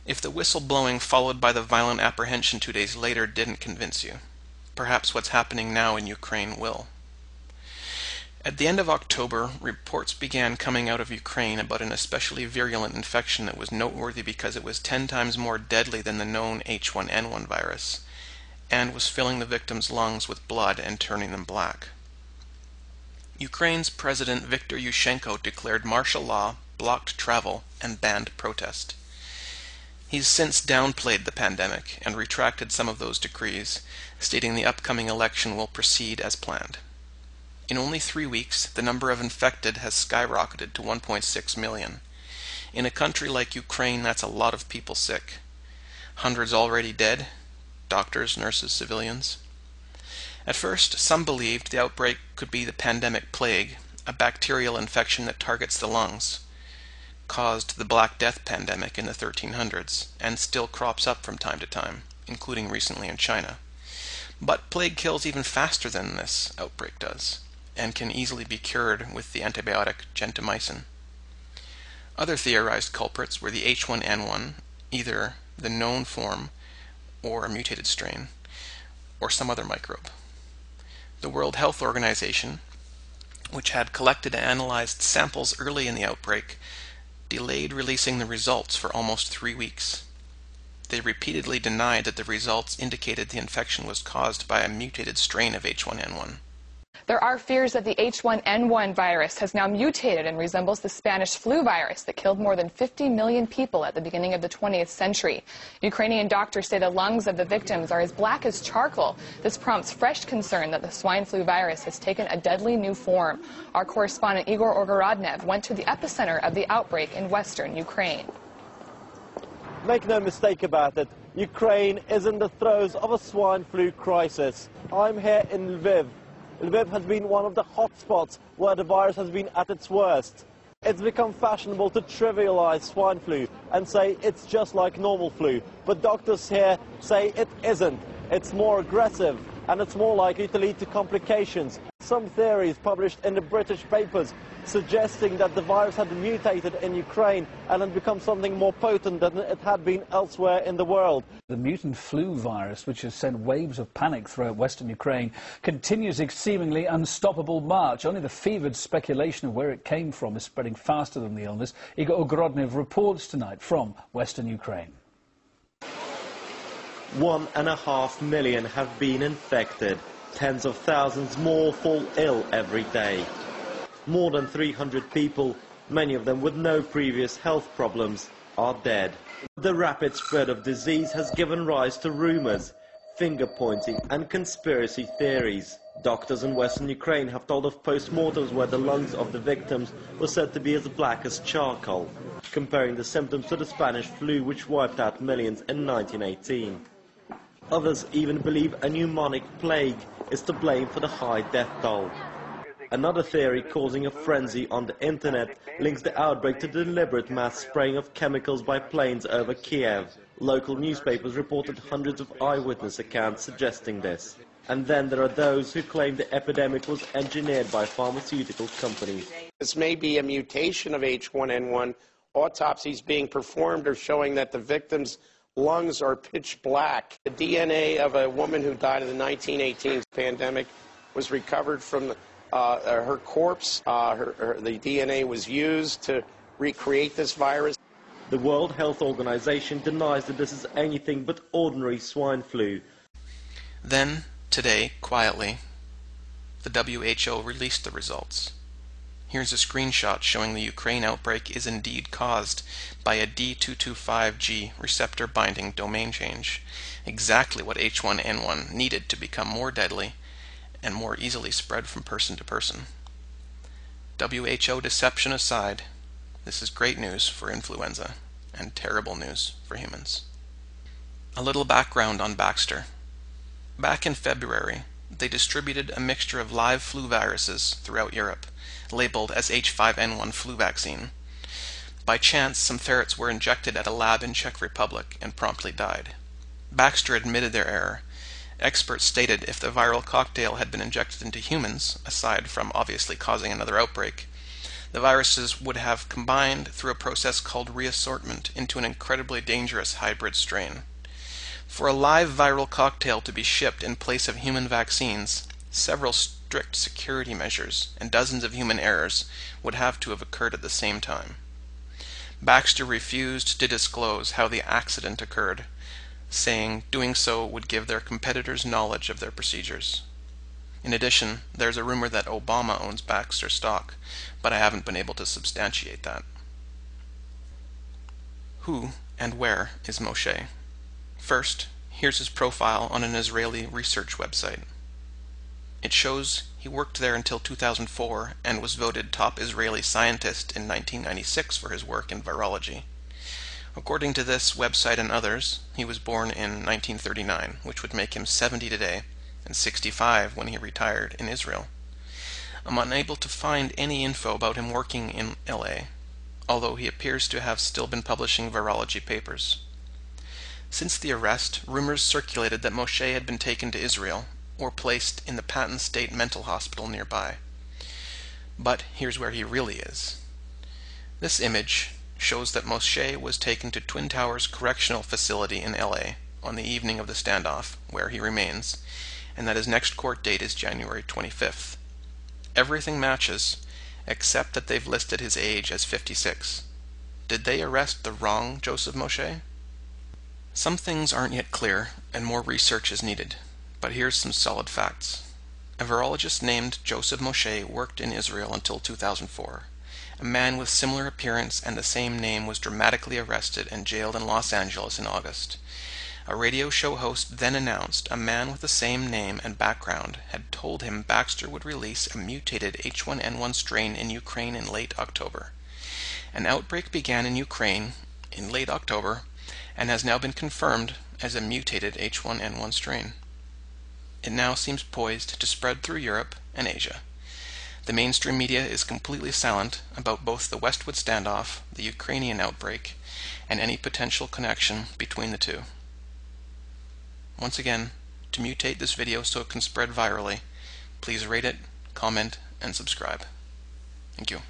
If the whistleblowing followed by the violent apprehension 2 days later didn't convince you, perhaps what's happening now in Ukraine will. At the end of October, reports began coming out of Ukraine about an especially virulent infection that was noteworthy because it was 10 times more deadly than the known H1N1 virus, and was filling the victims' lungs with blood and turning them black. Ukraine's President Viktor Yushchenko declared martial law, blocked travel, and banned protest. He's since downplayed the pandemic and retracted some of those decrees, stating the upcoming election will proceed as planned. In only 3 weeks, the number of infected has skyrocketed to 1.6 million. In a country like Ukraine, that's a lot of people sick. Hundreds already dead, doctors, nurses, civilians. At first, some believed the outbreak could be the pandemic plague, a bacterial infection that targets the lungs, caused the Black Death pandemic in the 1300s, and still crops up from time to time, including recently in China. But plague kills even faster than this outbreak does, and can easily be cured with the antibiotic gentamicin. Other theorized culprits were the H1N1, either the known form or a mutated strain, or some other microbe. The World Health Organization, which had collected and analyzed samples early in the outbreak, delayed releasing the results for almost 3 weeks. They repeatedly denied that the results indicated the infection was caused by a mutated strain of H1N1. There are fears that the H1N1 virus has now mutated and resembles the Spanish flu virus that killed more than 50 million people at the beginning of the 20th century. Ukrainian doctors say the lungs of the victims are as black as charcoal. This prompts fresh concern that the swine flu virus has taken a deadly new form. Our correspondent Igor Ogorodnev went to the epicenter of the outbreak in western Ukraine. Make no mistake about it, Ukraine is in the throes of a swine flu crisis. I'm here in Lviv. Lviv has been one of the hotspots where the virus has been at its worst. It's become fashionable to trivialize swine flu and say it's just like normal flu. But doctors here say it isn't. It's more aggressive and it's more likely to lead to complications. Some theories published in the British papers suggesting that the virus had mutated in Ukraine and had become something more potent than it had been elsewhere in the world. The mutant flu virus, which has sent waves of panic throughout western Ukraine, continues its seemingly unstoppable march. Only the fevered speculation of where it came from is spreading faster than the illness. Igor Ogorodnev reports tonight from western Ukraine. 1.5 million have been infected. Tens of thousands more fall ill every day. More than 300 people, many of them with no previous health problems, are dead. The rapid spread of disease has given rise to rumors, finger-pointing and conspiracy theories. Doctors in western Ukraine have told of post-mortems where the lungs of the victims were said to be as black as charcoal, comparing the symptoms to the Spanish flu which wiped out millions in 1918. Others even believe a pneumonic plague is to blame for the high death toll. Another theory causing a frenzy on the internet links the outbreak to deliberate mass spraying of chemicals by planes over Kiev. Local newspapers reported hundreds of eyewitness accounts suggesting this. And then there are those who claim the epidemic was engineered by pharmaceutical companies. This may be a mutation of H1N1. Autopsies being performed are showing that the victims' lungs are pitch black. The DNA of a woman who died of the 1918 pandemic was recovered from her corpse. The DNA was used to recreate this virus. The World Health Organization denies that this is anything but ordinary swine flu. Then, today, quietly, the WHO released the results. Here's a screenshot showing the Ukraine outbreak is indeed caused by a D225G receptor binding domain change, exactly what H1N1 needed to become more deadly and more easily spread from person to person. WHO deception aside, this is great news for influenza and terrible news for humans. A little background on Baxter. Back in February, they distributed a mixture of live flu viruses throughout Europe, labeled as H5N1 flu vaccine. By chance, some ferrets were injected at a lab in Czech Republic and promptly died. Baxter admitted their error. Experts stated if the viral cocktail had been injected into humans, aside from obviously causing another outbreak, The viruses would have combined through a process called reassortment into an incredibly dangerous hybrid strain. For a live viral cocktail to be shipped in place of human vaccines, several strict security measures and dozens of human errors would have to have occurred at the same time. Baxter refused to disclose how the accident occurred, saying doing so would give their competitors knowledge of their procedures. In addition, there's a rumor that Obama owns Baxter stock, but I haven't been able to substantiate that. Who and where is Moshe? First, here's his profile on an Israeli research website. It shows he worked there until 2004 and was voted top Israeli scientist in 1996 for his work in virology. According to this website and others, he was born in 1939, which would make him 70 today, and 65 when he retired in Israel. I'm unable to find any info about him working in LA, although he appears to have still been publishing virology papers. Since the arrest, rumors circulated that Moshe had been taken to Israel, or placed in the Patton State Mental Hospital nearby. But here's where he really is. This image shows that Moshe was taken to Twin Towers Correctional Facility in LA on the evening of the standoff, where he remains, and that his next court date is January 25th. Everything matches, except that they've listed his age as 56. Did they arrest the wrong Joseph Moshe? Some things aren't yet clear, and more research is needed, but here's some solid facts. A virologist named Joseph Moshe worked in Israel until 2004. A man with similar appearance and the same name was dramatically arrested and jailed in Los Angeles in August. A radio show host then announced a man with the same name and background had told him Baxter would release a mutated H1N1 strain in Ukraine in late October. An outbreak began in Ukraine in late October and has now been confirmed as a mutated H1N1 strain. It now seems poised to spread through Europe and Asia. The mainstream media is completely silent about both the Westwood standoff, the Ukrainian outbreak, and any potential connection between the two. Once again, to mutate this video so it can spread virally, please rate it, comment, and subscribe. Thank you.